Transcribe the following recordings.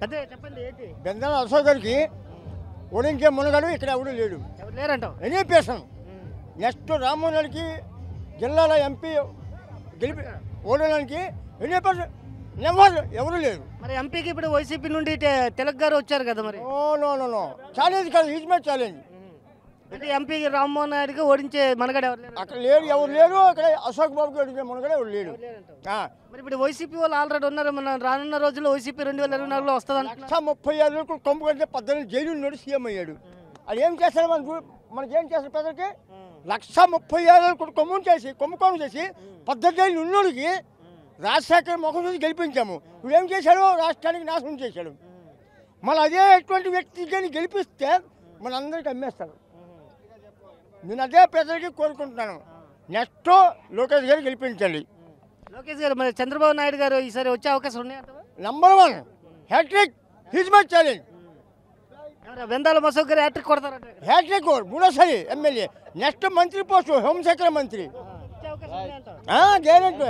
అదే చెప్పండి ఏంటి బెందాల అశోక్ గారికి ఓడించే మునగాడు ఇక్కడ ఎవడు లేడు. ఎవరు లేరంటావు? ఎనీ పర్సన్ నెక్స్ట్ రామ్మోహన్ రెడ్డికి జిల్లాలో ఎంపీ గెలిపి ఓడడానికి ఎనీ పర్సన్ ఎవరు లేరు. మరి ఎంపీకి ఇప్పుడు వైసీపీ నుండి తిలక్ గారు వచ్చారు కదా, మరి no no no no challenge కాదు, ఈజ్ మై ఛాలెంజ్. అంటే ఎంపీ రామ్మోహన్ నాయుడుకి ఓడించే మనగాడు ఎవరు లేరు? అక్కడ లేరు, ఎవరు లేరు. అక్కడ అశోక్ బాబుకి ఓడించే మునగాడు ఎవరు లేడు. మరి ఇప్పుడు వైసీపీ వాళ్ళు ఆల్రెడీ ఉన్నారు. మన రానున్న రోజుల్లో వైసీపీ 2024లో వస్తుంది. 136 కొమ్ము కంటే 18 జైలు ఉన్నాడు, సీఎం అయ్యాడు. అది ఏం చేస్తారు మనకేం చేస్తారు ప్రజలకి? 136 కొమ్ము చేసి కొమ్ముకోము చేసి 18 జైలు ఉన్నోడికి రాజశేఖర్ ముఖం చూసి గెలిపించాము. ఇప్పుడు ఏం చేశాడు? రాష్ట్రానికి నాశనం చేశాడు. మళ్ళీ అదే ఎటువంటి వ్యక్తిని గెలిపిస్తే మనందరికీ అమ్మేస్తారు. నేను అదే ప్రజలకి కోరుకుంటున్నాను. నెక్స్ట్ లోకేష్ గారు గెలిపించండి. లోకేష్ గారు, మరి చంద్రబాబు నాయుడు గారు ఈసారి వచ్చే అవకాశం ఉన్నాయంటావా? Number 1 hattrick, is my challenge. Bendala Ashok garu hattrick కొడతారంట. హ్యాట్రిక్ మూడోసారి ఎమ్మెల్యే. నెక్స్ట్ మంత్రి పోస్టు హోంశాఖ మంత్రి. గ్యారెంటీ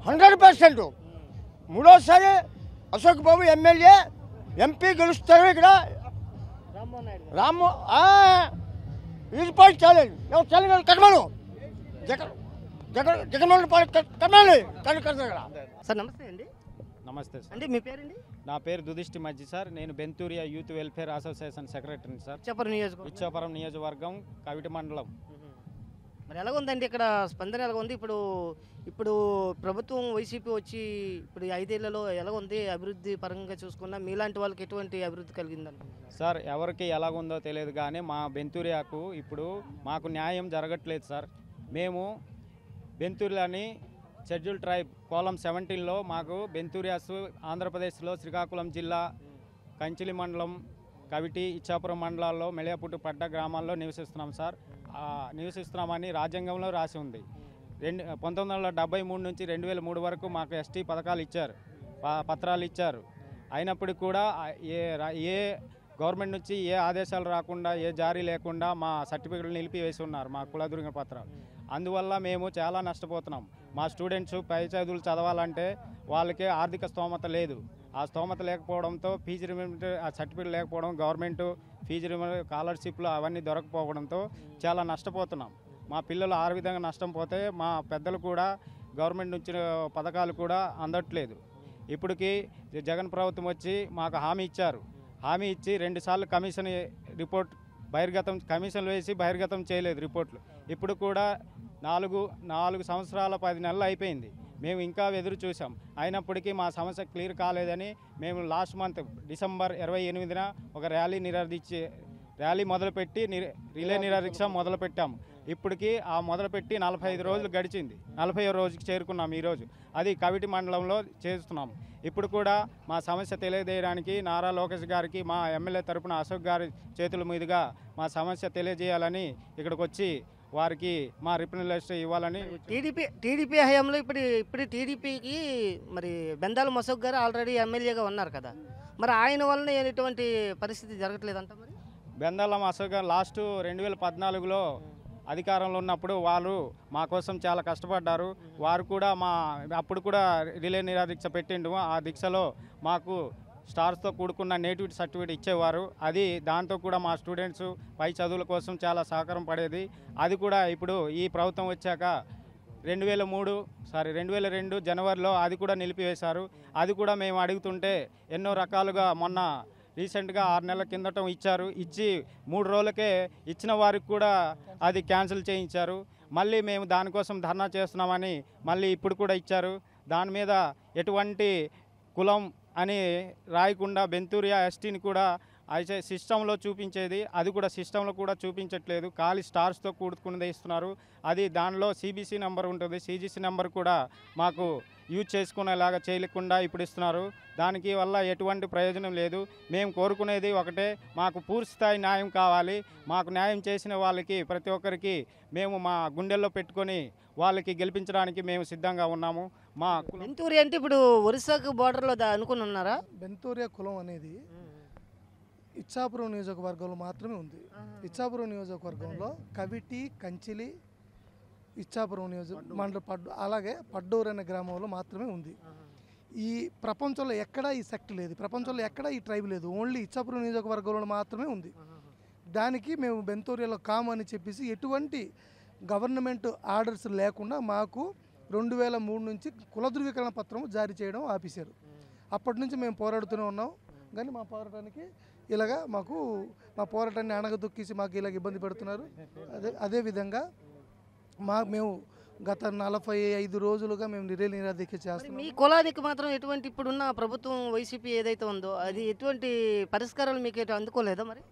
100%. మూడోసారి అశోక్ బాబు ఎమ్మెల్యే, ఎంపీ గెలుస్తారు ఇక్కడ. రాము ఈజ్ పాయింట్ ఛాలెంజ్. ఎవరు ఛాలెంజ్ కట్టమను జగన్మోహన్ కట్టాలి కానీ కడతారు. సార్ నమస్తే అండి. నమస్తే సార్. అంటే మీ పేరండి? నా పేరు దుదిష్టి మజ్జి సార్. నేను బెంతూరియా యూత్ వెల్ఫేర్ అసోసియేషన్ సెక్రటరీని సార్. ఇచ్చాపురం నియోజకవర్గం కవిటి మండలం. మరి ఎలాగుందండి ఇక్కడ స్పందన ఎలాగుంది? ఇప్పుడు ప్రభుత్వం వైసీపీ వచ్చి ఇప్పుడు 5 ఏళ్లలో ఎలాగుంది అభివృద్ధి పరంగా చూసుకున్నా? మీలాంటి వాళ్ళకి ఎటువంటి అభివృద్ధి కలిగిందని? సార్ ఎవరికి ఎలాగుందో తెలియదు కానీ మా బెంతూరియాకు ఇప్పుడు మాకు న్యాయం జరగట్లేదు సార్. మేము బెంతూరియాని షెడ్యూల్ ట్రైబ్ కోలం 17లో మాకు బెంతూరియాస్ ఆంధ్రప్రదేశ్లో శ్రీకాకుళం జిల్లా కంచిలి మండలం కవిటి ఇచ్చాపురం మండలాల్లో మెళియాపుట్టు పడ్డ గ్రామాల్లో నివసిస్తున్నాం సార్. నివసిస్తున్నామని రాజ్యాంగంలో రాసి ఉంది. 1973 నుంచి 2003 వరకు మాకు ఎస్టీ పథకాలు ఇచ్చారు, పత్రాలు ఇచ్చారు. అయినప్పటికీ కూడా ఏ గవర్నమెంట్ నుంచి ఏ ఆదేశాలు రాకుండా, ఏ జారీ లేకుండా మా సర్టిఫికెట్లు నిలిపివేసి ఉన్నారు, మా కులధృవ పత్రాలు. అందువల్ల మేము చాలా నష్టపోతున్నాం. మా స్టూడెంట్స్ పై చదువులు చదవాలంటే వాళ్ళకి ఆర్థిక స్తోమత లేదు. ఆ స్తోమత లేకపోవడంతో ఫీజు రిమెంట్ సర్టిఫికెట్ లేకపోవడం, గవర్నమెంట్ ఫీజు రిమెంట్ స్కాలర్షిప్లు అవన్నీ దొరకపోవడంతో చాలా నష్టపోతున్నాం. మా పిల్లలు ఆ విధంగా నష్టం పోతే మా పెద్దలు కూడా గవర్నమెంట్ నుంచి పథకాలు కూడా అందట్లేదు. ఇప్పటికి జగన్ ప్రభుత్వం వచ్చి మాకు హామీ ఇచ్చారు. హామీ ఇచ్చి 2 సార్లు కమిషన్ రిపోర్ట్ కమిషన్లు వేసి బహిర్గతం చేయలేదు రిపోర్ట్లు. ఇప్పుడు కూడా 4 సంవత్సరాల 10 నెలలు అయిపోయింది. మేము ఇంకా ఎదురు చూసాం. అయినప్పటికీ మా సమస్య క్లియర్ కాలేదని మేము లాస్ట్ మంత్ డిసెంబర్ 28న ఒక ర్యాలీ మొదలుపెట్టి రిలే నిరాదీక్ష మొదలుపెట్టాము. ఇప్పటికీ ఆ మొదలుపెట్టి 45 రోజులు గడిచింది. 40వ రోజుకి చేరుకున్నాం ఈరోజు. అది కవిటి మండలంలో చేస్తున్నాం. ఇప్పుడు కూడా మా సమస్య తెలియజేయడానికి నారా లోకేష్ గారికి మా ఎమ్మెల్యే తరపున అశోక్ గారి చేతుల మీదుగా మా సమస్య తెలియజేయాలని ఇక్కడికి వచ్చి వారికి మా రిప్రజెంటేషన్ ఇవ్వాలని. టీడీపీ హయాంలో ఇప్పుడు టీడీపీకి మరి బెందాల అశోక్ గారు ఆల్రెడీ ఎమ్మెల్యేగా ఉన్నారు కదా, మరి ఆయన వలన ఎటువంటి పరిస్థితి జరగట్లేదంట? మరి బెందాల అశోక్ గారు లాస్ట్ 2014లో అధికారంలో ఉన్నప్పుడు వాళ్ళు మా కోసం చాలా కష్టపడ్డారు. వారు కూడా అప్పుడు కూడా రిలే నిరాదీక్ష పెట్టిండు. ఆ దీక్షలో మాకు స్టార్స్తో కూడుకున్న నేటివిటీ సర్టిఫికేట్ ఇచ్చేవారు. దాంతో కూడా మా స్టూడెంట్స్ పై చదువుల కోసం చాలా సహకారం పడేది. అది కూడా ఇప్పుడు ఈ ప్రభుత్వం వచ్చాక 2002 జనవరిలో అది కూడా నిలిపివేశారు. అది కూడా మేము అడుగుతుంటే ఎన్నో రకాలుగా మొన్న రీసెంట్గా 6 నెలల కిందట ఇచ్చి 3 రోజులకే ఇచ్చిన వారికి కూడా అది క్యాన్సిల్ చేయించారు. మళ్ళీ మేము దానికోసం ధర్నా చేస్తున్నామని మళ్ళీ ఇప్పుడు కూడా ఇచ్చారు. దాని మీద ఎటువంటి కులం అని రాయకుండా బెంతూరియా ఎస్టీని కూడా అయితే సిస్టంలో చూపించేది, అది కూడా సిస్టంలో కూడా చూపించట్లేదు. ఖాళీ స్టార్స్తో కూడుకున్నది ఇస్తున్నారు. దానిలో సిబిసి నెంబర్ ఉంటుంది, సిజిసి నెంబర్ కూడా మాకు యూజ్ చేసుకునేలాగా చేయకుండా ఇప్పుడు ఇస్తున్నారు. దానికి వల్ల ఎటువంటి ప్రయోజనం లేదు. మేము కోరుకునేది ఒకటే, మాకు పూర్తిస్థాయి న్యాయం కావాలి. మాకు న్యాయం చేసిన వాళ్ళకి ప్రతి ఒక్కరికి మేము మా గుండెల్లో పెట్టుకొని వాళ్ళకి గెలిపించడానికి మేము సిద్ధంగా ఉన్నాము. మా బెంతూరియా అంటే ఇప్పుడు ఒరిస్సాకు బార్డర్లో అనుకుని ఉన్నారా? బెంతూరియా కులం అనేది ఇచ్చాపురం నియోజకవర్గంలో మాత్రమే ఉంది. ఇచ్చాపురం నియోజకవర్గంలో కవిటి, కంచిలి, ఇచ్చాపురం మండల అలాగే పడ్డూరు అనే గ్రామంలో మాత్రమే ఉంది. ఈ ప్రపంచంలో ఎక్కడా ఈ సెక్ట్ లేదు, ప్రపంచంలో ఎక్కడా ఈ ట్రైబ్ లేదు, ఓన్లీ ఇచ్చాపురం నియోజకవర్గంలో మాత్రమే ఉంది. దానికి మేము బెంతూరియాలో కామని చెప్పేసి ఎటువంటి గవర్నమెంట్ ఆర్డర్స్ లేకుండా మాకు 2003 నుంచి కుల ధృవీకరణ పత్రం జారీ చేయడం ఆపేశారు. అప్పటి నుంచి మేము పోరాడుతూనే ఉన్నాం. కానీ మా పోరాటానికి ఇలాగా మాకు మా పోరాటాన్ని అణగదొక్కేసి మాకు ఇలాగ ఇబ్బంది పెడుతున్నారు. అదేవిధంగా మేము గత 45 రోజులుగా మేము నిరాదీక్ష చేస్తున్నాం. మీ కులానికి మాత్రం ఎటువంటి ఇప్పుడున్న ప్రభుత్వం వైసీపీ ఏదైతే ఉందో అది ఎటువంటి పరిష్కారాలు మీకు అందుకోలేదా? మరి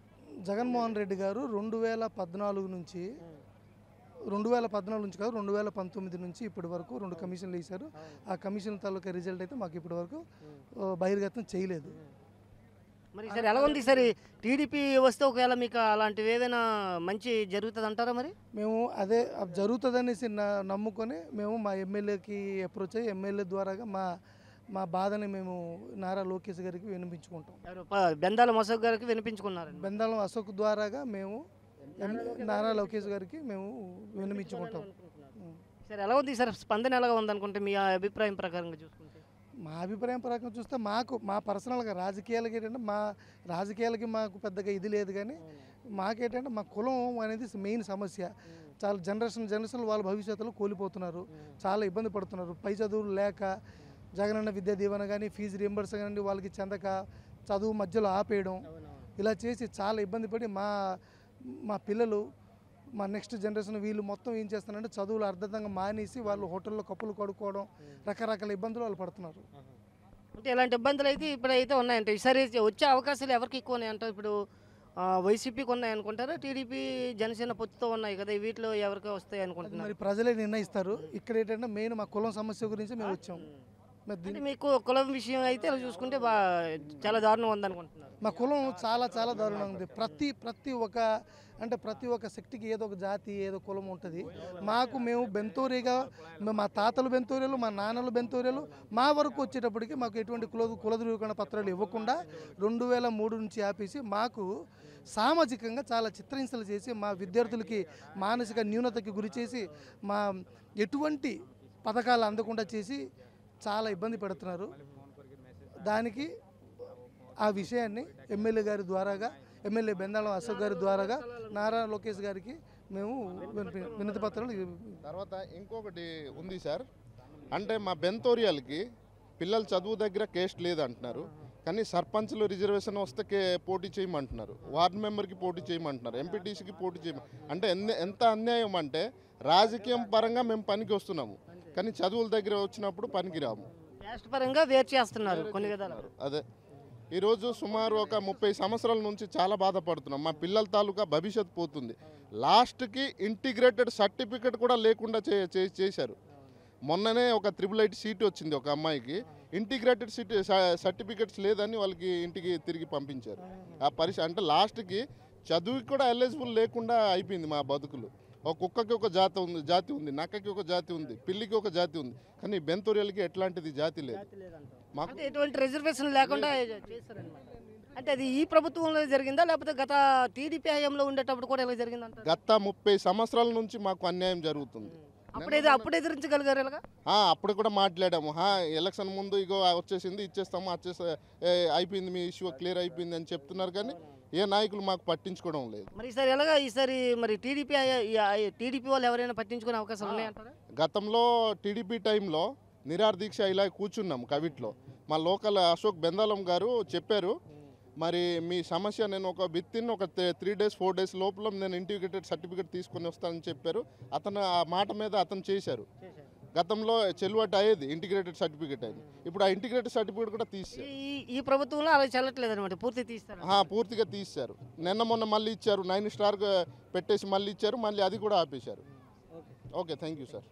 జగన్మోహన్ రెడ్డి గారు 2014 నుంచి కాదు 2019 నుంచి ఇప్పటి వరకు 2 కమిషన్లు వేశారు. ఆ కమిషన్ తాలూకా రిజల్ట్ అయితే మాకు ఇప్పటి వరకు బహిర్గతం చేయలేదు. మరి సరే ఎలా ఉంది? సరే టీడీపీ వస్తే ఒకవేళ మీకు అలాంటివి ఏదైనా మంచి జరుగుతుంది అంటారా? మరి మేము అదే జరుగుతుందనేసి నమ్ముకొని మేము మా ఎమ్మెల్యేకి అప్రోచ్ అయ్యి ఎమ్మెల్యే ద్వారాగా మా బాధని మేము నారా లోకేష్ గారికి వినిపించుకుంటాం. బెందాల అశోక్ గారికి వినిపించుకున్నారు. బెందాల అశోక్ ద్వారాగా మేము నారా లోకేష్ గారికి మేము వినిపించుకుంటాం. సరే ఎలా ఉంది సార్ స్పందన ఎలా ఉంది అనుకుంటే మీ అభిప్రాయం ప్రకారంగా చూసుకుంటే? మా అభిప్రాయం ప్రకారం చూస్తే మా పర్సనల్గా రాజకీయాలకి ఏంటంటే రాజకీయాలకి మాకు పెద్దగా ఇది లేదు. కానీ మాకేంటంటే మా కులం అనేది మెయిన్ సమస్య. చాలా జనరేషన్ వాళ్ళ భవిష్యత్తులో కోల్పోతున్నారు, చాలా ఇబ్బంది పడుతున్నారు. పై చదువులు లేక జగనన్న విద్యా దీవెన కానీ ఫీజు రీంబర్స్ కానీ వాళ్ళకి చెందక చదువు మధ్యలో ఆపేయడం ఇలా చేసి చాలా ఇబ్బంది పడి మా పిల్లలు మా నెక్స్ట్ జనరేషన్ వీళ్ళు మొత్తం ఏం చేస్తున్నారంటే చదువులు అర్ధంగా మానేసి వాళ్ళు హోటల్లో కప్పులు కడుక్కోవడం రకరకాల ఇబ్బందులు వాళ్ళు పడుతున్నారు. అంటే ఇలాంటి ఇబ్బందులు అయితే ఇప్పుడైతే ఉన్నాయంటే ఈసారి వచ్చే అవకాశాలు ఎవరికి ఎక్కువ ఉన్నాయి అంటారు? ఇప్పుడు వైసీపీకి ఉన్నాయి అనుకుంటారా? టీడీపీ జనసేన పొత్తుతో ఉన్నాయి కదా, వీటిలో ఎవరికి వస్తాయి అనుకుంటున్నారు? మరి ప్రజలే నిర్ణయిస్తారు. ఇక్కడ ఏంటంటే మెయిన్ మా కులం సమస్య గురించి మేము వచ్చాం. మీకు కులం విషయం అయితే చూసుకుంటే చాలా దారుణంగా ఉందనుకుంటున్నారు. మా కులం చాలా చాలా దారుణంగా ఉంది. ప్రతి ఒక్క శక్తికి ఏదో ఒక జాతి ఏదో కులం ఉంటుంది. మేము బెంతూరిగా మా తాతలు బెంతూరియాలు, మా నాన్నలు బెంతూరియాలు, మా వరకు వచ్చేటప్పటికి మాకు ఎటువంటి కుల ధృవీకరణ పత్రాలు ఇవ్వకుండా 2003 నుంచి ఆపేసి మాకు సామాజికంగా చాలా చిత్రహింసలు చేసి మా విద్యార్థులకి మానసిక న్యూనతకి గురి చేసి మా ఎటువంటి పథకాలు అందకుండా చేసి చాలా ఇబ్బంది పెడుతున్నారు. దానికి ఆ విషయాన్ని ఎమ్మెల్యే గారి ద్వారాగా ఎమ్మెల్యే బెందాళం అశోక్ గారి ద్వారాగా నారా లోకేష్ గారికి మేము వినతి పత్రాలు. తర్వాత ఇంకొకటి ఉంది సార్, అంటే మా బెంతోరియాలకి పిల్లల చదువు దగ్గర కేస్ట్ లేదంటున్నారు. కానీ సర్పంచ్లు రిజర్వేషన్ వస్తే పోటీ చేయమంటున్నారు, వార్డు మెంబర్కి పోటీ చేయమంటున్నారు, ఎంపీటీసీకి పోటీ చేయమంటున్నారు. అంటే ఎంత అన్యాయం అంటే రాజకీయం పరంగా మేము పనికి వస్తున్నాము కానీ చదువుల దగ్గర వచ్చినప్పుడు పనికిరాము. క్యాస్ట్ పరంగా వేరు చేస్తున్నారు కొన్ని విధాలు. అదే ఈరోజు సుమారు ఒక 30 సంవత్సరాల నుంచి చాలా బాధపడుతున్నాం. మా పిల్లల తాలూకా భవిష్యత్తు పోతుంది. లాస్ట్కి ఇంటిగ్రేటెడ్ సర్టిఫికెట్ కూడా లేకుండా చేశారు. మొన్ననే ఒక 888 సీటు వచ్చింది ఒక అమ్మాయికి, ఇంటిగ్రేటెడ్ సర్టిఫికెట్స్ లేదని వాళ్ళకి ఇంటికి తిరిగి పంపించారు. ఆ పరిస్థితి అంటే లాస్ట్కి చదువుకి కూడా ఎలిజిబుల్ లేకుండా అయిపోయింది మా బతుకులు. ఒక కుక్కకి ఒక జాతి ఉంది, నక్కకి ఒక జాతి ఉంది, పిల్లికి ఒక జాతి ఉంది. కానీ బెంతూరియాలకి ఎట్లాంటిది జాతి లేదు. మాకు ఎటువంటి రిజర్వేషన్ లేకుండా చేస్తారన్నమాట. అంటే అది ఈ ప్రభుత్వంలో జరిగిందా లేకపోతే గత టీడీపీ హయాంలో ఉండేటప్పుడు కూడా ఇలా జరిగిందంట? గత 30 సంవత్సరాల నుంచి మాకు అన్యాయం జరుగుతుంది. అప్పుడు ఎదిరించగలిగారు ఇలాగా? అప్పుడు కూడా మాట్లాడాము. ఎలక్షన్ ముందు ఇగో వచ్చేసింది, ఇచ్చేస్తాము, అయిపోయింది, మీ ఇష్యూ క్లియర్ అయిపోయింది అని చెప్తున్నారు. కానీ ఏ నాయకులు మాకు పట్టించుకోవడం లేదు. మరి ఈసారి మరి టీడీపీ వాళ్ళు ఎవరైనా పట్టించుకునే అవకాశాలు ఉన్నాయంటారా? గతంలో టీడీపీ టైంలో నిరాదీక్ష ఇలా కూర్చున్నాం కవిట్లో. మా లోకల్ అశోక్ బెందాలం గారు చెప్పారు, మరి మీ సమస్య నేను ఒక 3 days 4 days లోపల నేను ఇంటిగ్రేటెడ్ సర్టిఫికేట్ తీసుకొని వస్తానని చెప్పారు. అతను ఆ మాట మీద అతను చేశారు. గతంలో చెల్లుబాటు అయ్యేది ఇంటిగ్రేటెడ్ సర్టిఫికేట్ అయింది. ఇప్పుడు ఆ ఇంటిగ్రేటెడ్ సర్టిఫికేట్ కూడా తీశారు. ఈ ప్రభుత్వంలో అలా చెల్లట్లేదు అనమాట, పూర్తిగా తీశారు. మొన్న మళ్ళీ ఇచ్చారు, 9 స్టార్ పెట్టేసి మళ్ళీ ఇచ్చారు, మళ్ళీ అది కూడా ఆపేశారు. Okay, thank you sir.